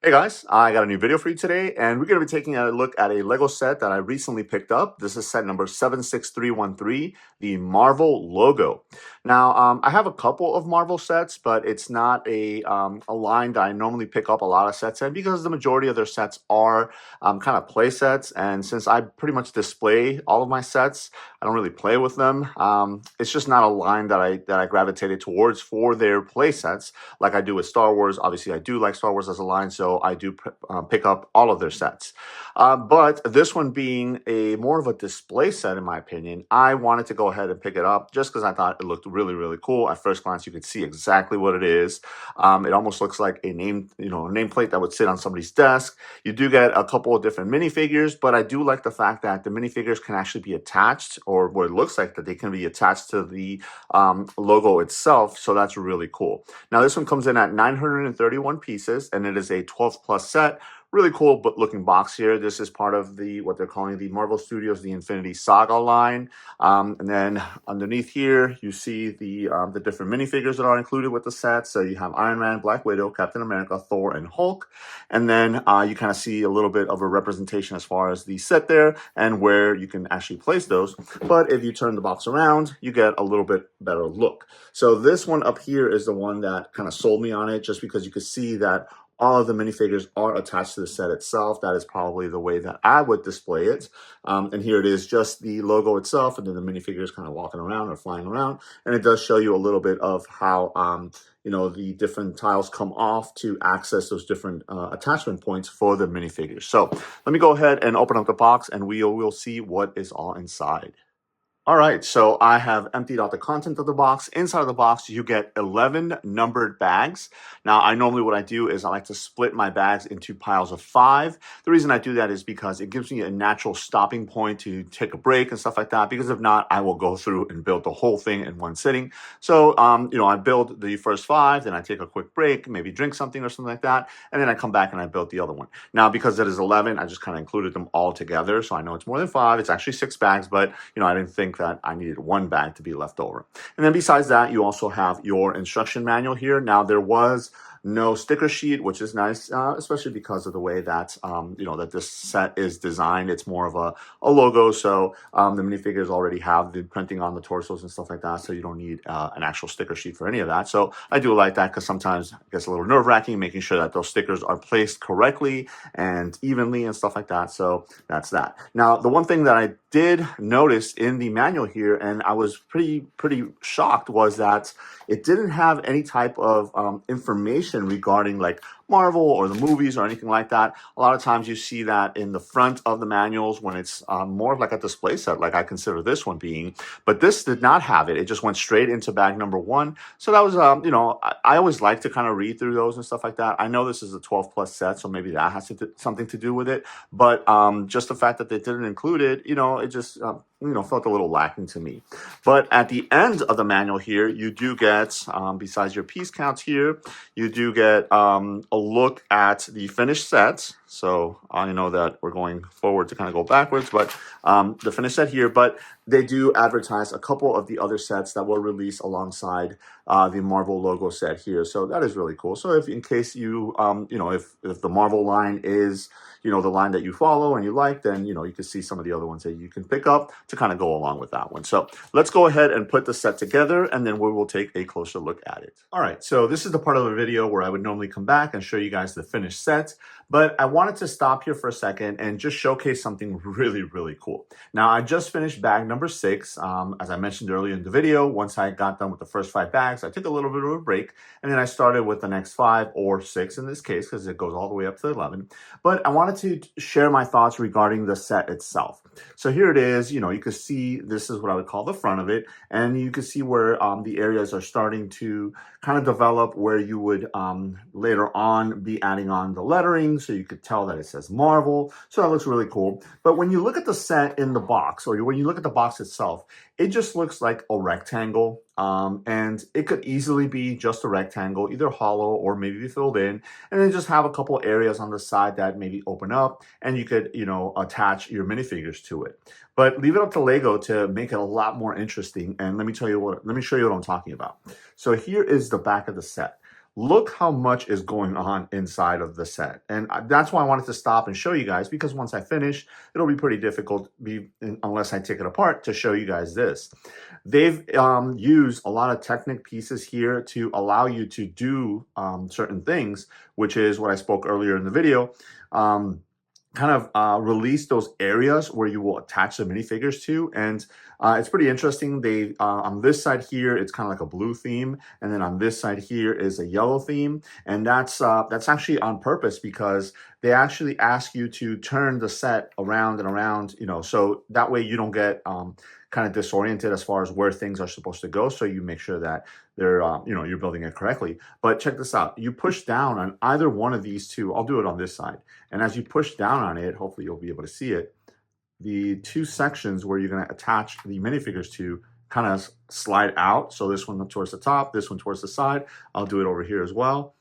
Hey guys, I got a new video for you today, and we're going to be taking a look at a Lego set that I recently picked up. This is set number 76313, the Marvel logo. Now, I have a couple of Marvel sets, but it's not a line that I normally pick up a lot of sets in because the majority of their sets are kind of play sets. And since I pretty much display all of my sets, I don't really play with them. It's just not a line that I gravitated towards for their play sets like I do with Star Wars. Obviously, I do like Star Wars as a line, so I do pick up all of their sets. But this one being a more of a display set, in my opinion, I wanted to go ahead and pick it up just because I thought it looked really, really cool. At first glance, you could see exactly what it is. It almost looks like a nameplate that would sit on somebody's desk. You do get a couple of different minifigures, but I do like the fact that the minifigures can actually be attached, or what it looks like that they can be attached to the logo itself. So that's really cool. Now, this one comes in at 931 pieces, and it is a 12 plus set. Really cool but looking box here. This is part of what they're calling the Marvel Studios the Infinity Saga line. And then underneath here, you see the different minifigures that are included with the set. So you have Iron Man, Black Widow, Captain America, Thor, and Hulk. And then you kind of see a little bit of a representation as far as the set there and where you can actually place those. But if you turn the box around, you get a little bit better look. So this one up here is the one that kind of sold me on it, just because you could see that all of the minifigures are attached to the set itself. That is probably the way that I would display it. And here it is, just the logo itself, and then the minifigures kind of walking around or flying around. And it does show you a little bit of how the different tiles come off to access those different attachment points for the minifigures. So let me go ahead and open up the box, and we will see what is all inside. All right, so I have emptied out the content of the box. Inside of the box, you get 11 numbered bags. Now, what I do is I like to split my bags into piles of 5. The reason I do that is because it gives me a natural stopping point to take a break and stuff like that, because if not, I will go through and build the whole thing in one sitting. So, I build the first 5, then I take a quick break, maybe drink something or something like that, and then I come back and I build the other one. Now, because it is 11, I just kind of included them all together, so I know it's more than 5. It's actually 6 bags, but, I didn't think that I needed one bag to be left over. And then besides that, you also have your instruction manual here. Now, there was no sticker sheet, which is nice, especially because of the way that that this set is designed. It's more of a logo, so the minifigures already have the printing on the torsos and stuff like that, so you don't need an actual sticker sheet for any of that. So I do like that, because sometimes it gets a little nerve-wracking making sure that those stickers are placed correctly and evenly and stuff like that. So that's that. Now, the one thing that I did notice in the manual here, and I was pretty shocked, was that it didn't have any type of information regarding like Marvel or the movies or anything like that. A lot of times you see that in the front of the manuals when it's more of like a display set, like I consider this one being. But this did not have it. It just went straight into bag number 1. So that was, I always like to kind of read through those and stuff like that. I know this is a 12 plus set, so maybe that has something to do with it. But just the fact that they didn't include it, it just felt a little lacking to me. But at the end of the manual here, you do get, besides your piece counts here, you do get a look at the finished sets. So I know that we're going forward to kind of go backwards, but the finished set here. But they do advertise a couple of the other sets that will release alongside the Marvel logo set here. So that is really cool. So if in case you, if the Marvel line is, the line that you follow and you like, then, you can see some of the other ones that you can pick up to kind of go along with that one. So let's go ahead and put the set together, and then we will take a closer look at it. All right, so this is the part of the video where I would normally come back and show you guys the finished set, but I wanted to stop here for a second and just showcase something really, really cool. Now, I just finished bag number 6. As I mentioned earlier in the video, once I got done with the first 5 bags, I took a little bit of a break, and then I started with the next 5 or 6 in this case, because it goes all the way up to 11. But I wanted to share my thoughts regarding the set itself. So here it is. You can see this is what I would call the front of it, and you can see where the areas are starting to kind of develop, where you would later on be adding on the lettering, so you could tell that it says Marvel. So that looks really cool. But when you look at the set in the box, or when you look at the box itself, it just looks like a rectangle. And it could easily be just a rectangle, either hollow or maybe filled in, and then just have a couple areas on the side that maybe open up, and you could, attach your minifigures to it. But leave it up to Lego to make it a lot more interesting. And let me show you what I'm talking about. So here is the back of the set. look how much is going on inside of the set. And that's why I wanted to stop and show you guys, because once I finish, it'll be pretty difficult unless I take it apart to show you guys this. They've used a lot of Technic pieces here to allow you to do certain things, which is what I spoke earlier in the video. Kind of release those areas where you will attach the minifigures to. And it's pretty interesting. They on this side here, it's kind of like a blue theme. And then on this side here is a yellow theme. And that's actually on purpose, because they actually ask you to turn the set around and around, you know, so that way you don't get kind of disoriented as far as where things are supposed to go. So you make sure that they're, you know, you're building it correctly. But check this out. You push down on either one of these two. I'll do it on this side. And as you push down on it, hopefully you'll be able to see it. The two sections where you're going to attach the minifigures to kind of slide out. So this one towards the top, this one towards the side. I'll do it over here as well.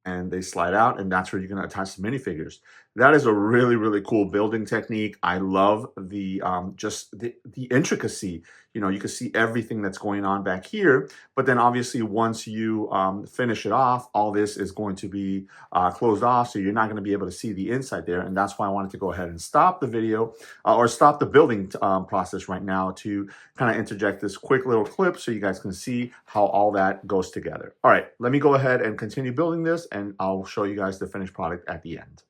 And they slide out, and that's where you're going to attach the minifigures. That is a really, really cool building technique. I love the just the intricacy. You know, you can see everything that's going on back here, but then obviously once you finish it off, all this is going to be closed off, so you're not going to be able to see the inside there. And that's why I wanted to go ahead and stop the video or stop the building process right now to kind of interject this quick little clip so you guys can see how all that goes together. All right, let me go ahead and continue building this, and I'll show you guys the finished product at the end.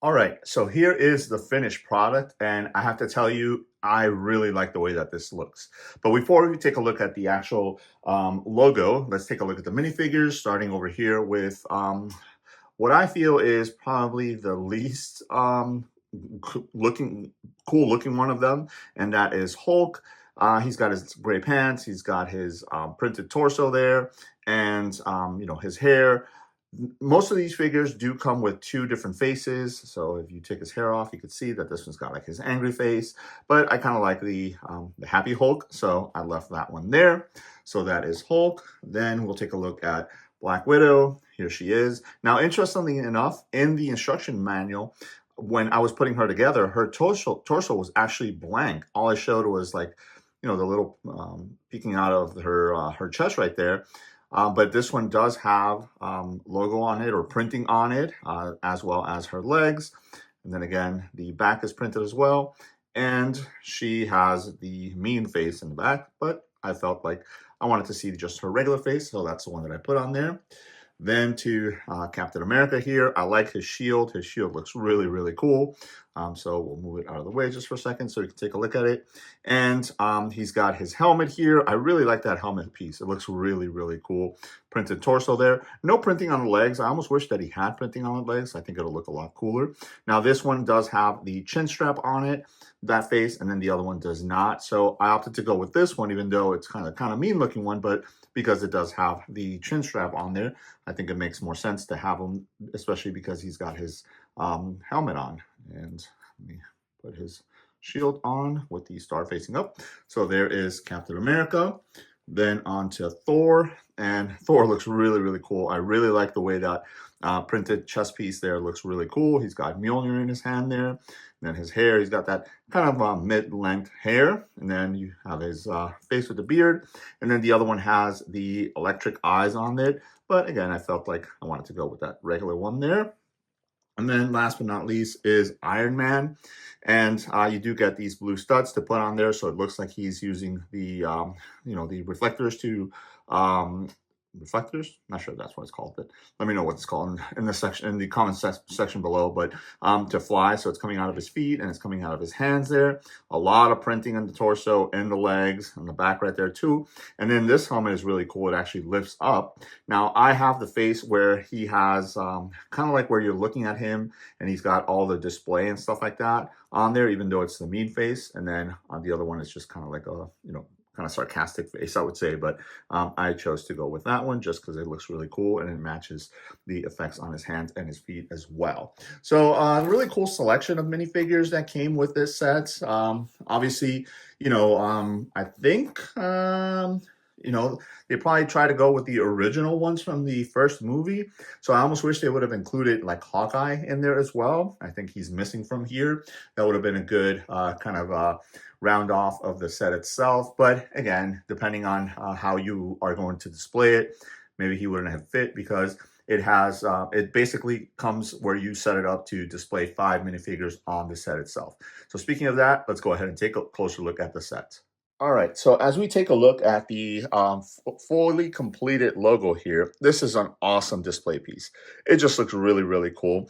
All right, so here is the finished product, and I have to tell you, I really like the way that this looks. But before we take a look at the actual logo, let's take a look at the minifigures, starting over here with what I feel is probably the least cool looking one of them, and that is Hulk. He's got his gray pants, he's got his printed torso there, and you know, his hair. Most of these figures do come with two different faces. So if you take his hair off, you can see that this one's got like his angry face, but I kind of like the happy Hulk. So I left that one there. So that is Hulk. Then we'll take a look at Black Widow. Here she is. Now, interestingly enough, in the instruction manual, when I was putting her together, her torso was actually blank. All I showed was like, you know, the little peeking out of her chest right there. But this one does have logo on it or printing on it, as well as her legs. And then again, the back is printed as well. And she has the mean face in the back, but I felt like I wanted to see just her regular face, so that's the one that I put on there. Then to Captain America here, I like his shield. His shield looks really, really cool. So we'll move it out of the way just for a second so you can take a look at it. And he's got his helmet here. I really like that helmet piece. It looks really, really cool. Printed torso there. No printing on the legs. I almost wish that he had printing on the legs. I think it'll look a lot cooler. Now this one does have the chin strap on it, that face, and then the other one does not. So I opted to go with this one, even though it's kind of mean looking one, but because it does have the chin strap on there, I think it makes more sense to have him, especially because he's got his helmet on. And let me put his shield on with the star facing up. So there is Captain America. Then on to Thor, and Thor looks really, really cool. I really like the way that printed chest piece there looks really cool. He's got Mjolnir in his hand there. And then his hair, he's got that kind of mid-length hair. And then you have his face with the beard. And then the other one has the electric eyes on it. But again, I felt like I wanted to go with that regular one there. And then last but not least is Iron Man. And you do get these blue studs to put on there. So it looks like he's using the, you know, the reflectors to, reflectors? Not sure if that's what it's called, but let me know what it's called in the section, in the comment section below. But to fly, so it's coming out of his feet and it's coming out of his hands there. A lot of printing on the torso and the legs and the back right there too. And then this helmet is really cool. It actually lifts up. Now I have the face where he has kind of like where you're looking at him and he's got all the display and stuff like that on there, even though it's the mean face. And then on the other one, it's just kind of like a, you know, kind of sarcastic face, I would say, but I chose to go with that one just because it looks really cool and it matches the effects on his hands and his feet as well. So really cool selection of minifigures that came with this set. Obviously, you know, I think, you know, they probably try to go with the original ones from the first movie. So I almost wish they would have included like Hawkeye in there as well. I think he's missing from here. That would have been a good kind of round off of the set itself. But again, depending on how you are going to display it, maybe he wouldn't have fit because it has, it basically comes where you set it up to display 5 minifigures on the set itself. So speaking of that, let's go ahead and take a closer look at the set. All right, so as we take a look at the fully completed logo here, this is an awesome display piece. It just looks really, really cool.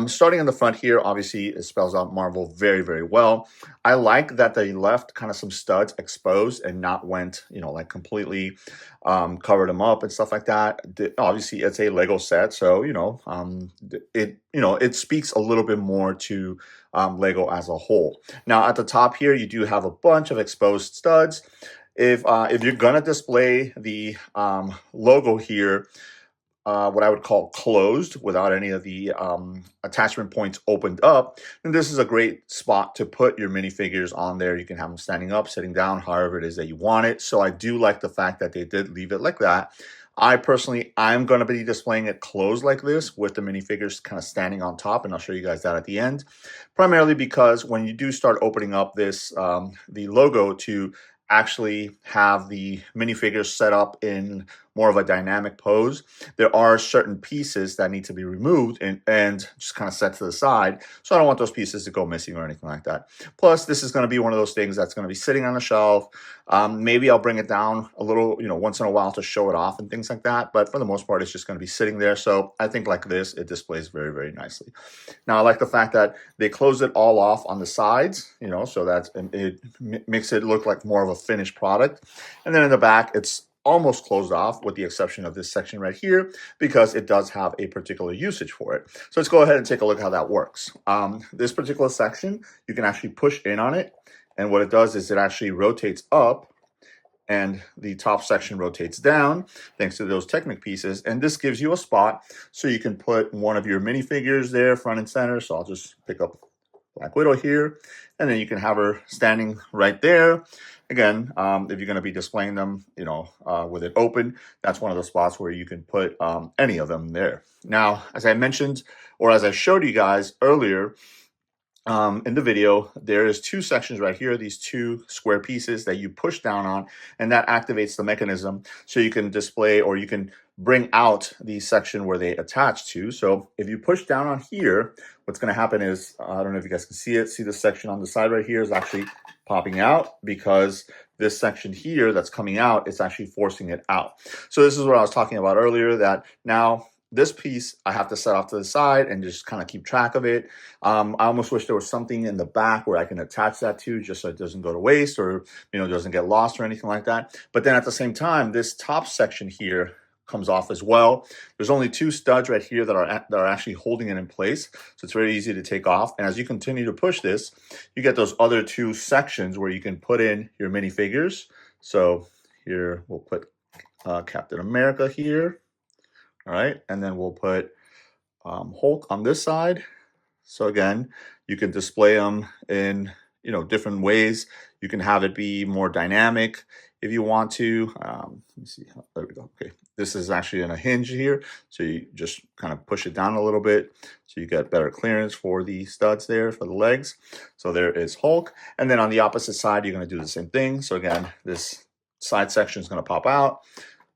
Starting in the front here, obviously it spells out Marvel very, very well. I like that they left kind of some studs exposed and not went, like completely covered them up and stuff like that. Obviously, it's a Lego set, so it speaks a little bit more to Lego as a whole. Now, at the top here, you do have a bunch of exposed studs. If you're gonna display the logo here, what I would call closed without any of the attachment points opened up, then this is a great spot to put your minifigures on there. You can have them standing up, sitting down, however it is that you want it. So I do like the fact that they did leave it like that. I'm going to be displaying it closed like this with the minifigures kind of standing on top, and I'll show you guys that at the end. Primarily because when you do start opening up this, the logo to actually have the minifigures set up in more of a dynamic pose, there are certain pieces that need to be removed and just kind of set to the side. So I don't want those pieces to go missing or anything like that. Plus, this is going to be one of those things that's going to be sitting on a shelf. Maybe I'll bring it down a little, once in a while to show it off and things like that. But for the most part, it's just going to be sitting there. So I think like this, it displays very, very nicely. Now, I like the fact that they close it all off on the sides, so that it makes it look like more of a finished product. And then in the back, it's almost closed off with the exception of this section right here because it does have a particular usage for it. So let's go ahead and take a look how that works. This particular section, you can actually push in on it. And what it does is it actually rotates up and the top section rotates down thanks to those Technic pieces. And this gives you a spot so you can put one of your minifigures there front and center. So I'll just pick up Black Widow here, and then you can have her standing right there. Again, if you're going to be displaying them, with it open, that's one of the spots where you can put any of them there. Now, as I mentioned, or as I showed you guys earlier, in the video, there is two sections right here, these two square pieces that you push down on, and that activates the mechanism so you can display or you can bring out the section where they attach to. So if you push down on here, what's going to happen is, I don't know if you guys can see it, see the section on the side right here is actually popping out because this section here that's coming out is actually forcing it out. So this is what I was talking about earlier, that now this piece I have to set off to the side and just kind of keep track of it. I almost wish there was something in the back where I can attach that to just so it doesn't go to waste or, doesn't get lost or anything like that. But then at the same time, this top section here comes off as well. There's only two studs right here that are actually holding it in place. So it's very easy to take off. And as you continue to push this, you get those other two sections where you can put in your minifigures. So here we'll put Captain America here. All right, and then we'll put Hulk on this side. So again, you can display them in different ways. You can have it be more dynamic if you want to. Let me see. There we go. Okay, this is actually in a hinge here, so you just kind of push it down a little bit, so you get better clearance for the studs there for the legs. So there is Hulk, and then on the opposite side, you're going to do the same thing. So again, this side section is going to pop out.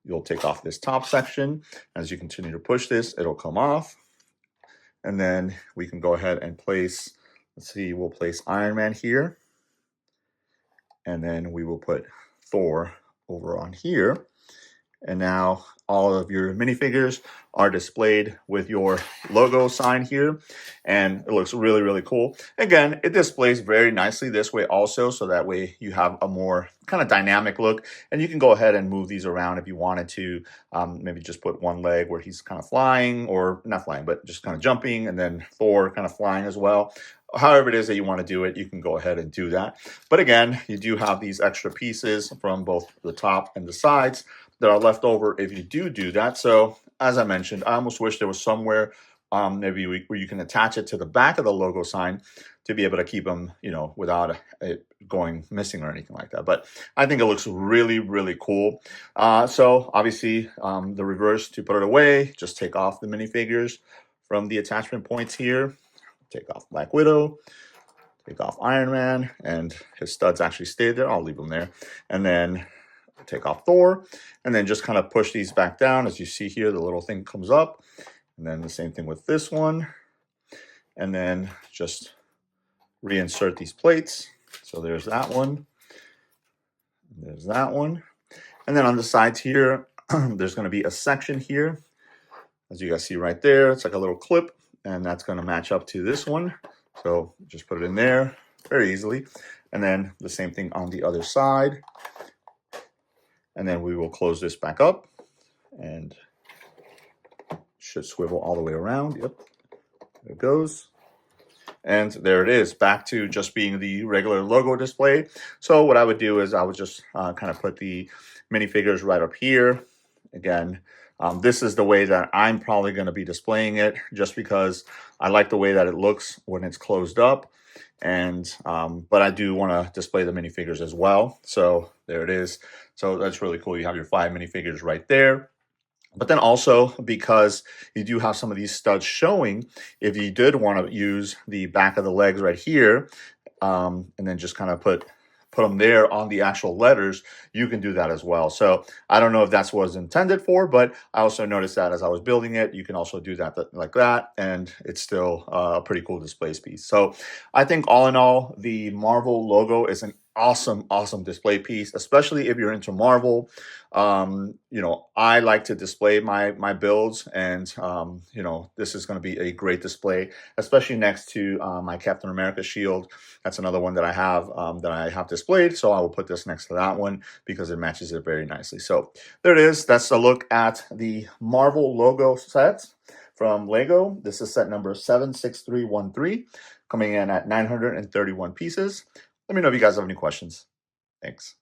You'll take off this top section. As you continue to push this, it'll come off. And then we can go ahead and place, let's see, we'll place Iron Man here. And then we will put Thor over on here. And now all of your minifigures are displayed with your logo sign here. And it looks really, really cool. Again, it displays very nicely this way also, so that way you have a more kind of dynamic look. And you can go ahead and move these around if you wanted to. Maybe just put one leg where he's kind of flying, or not flying, but just kind of jumping, and then Thor kind of flying as well. However it is that you want to do it, you can go ahead and do that. But again, you do have these extra pieces from both the top and the sides that are left over if you do that. So as I mentioned, I almost wish there was somewhere maybe where you can attach it to the back of the logo sign to be able to keep them, without it going missing or anything like that. But I think it looks really, really cool. So obviously the reverse, to put it away, just take off the minifigures from the attachment points here. Take off Black Widow, take off Iron Man, and his studs actually stayed there. I'll leave them there. And then take off Thor, and then just kind of push these back down. As you see here, the little thing comes up, and then the same thing with this one, and then just reinsert these plates. So there's that one, there's that one, and then on the sides here, there's going to be a section here, as you guys see right there. It's like a little clip, and that's going to match up to this one. So just put it in there very easily, and then the same thing on the other side. And then we will close this back up, and should swivel all the way around. Yep, there it goes. And there it is, back to just being the regular logo display. So what I would do is I would just kind of put the minifigures right up here. Again, this is the way that I'm probably going to be displaying it, just because I like the way that it looks when it's closed up. And but I do want to display the minifigures as well. So there it is. So that's really cool. You have your 5 minifigures right there. But then also, because you do have some of these studs showing, if you did want to use the back of the legs right here, and then just kind of put them there on the actual letters, you can do that as well. So I don't know if that's what it's intended for, but I also noticed that as I was building it, you can also do that like that, and it's still a pretty cool display piece. So I think all in all, the Marvel logo is an awesome display piece, especially if you're into Marvel. You know, I like to display my builds, and you know, this is going to be a great display, especially next to my Captain America shield. That's another one that I have displayed, so I will put this next to that one because it matches it very nicely. So there it is. That's a look at the Marvel logo set from Lego. This is set number 76313, coming in at 931 pieces. Let me know if you guys have any questions. Thanks.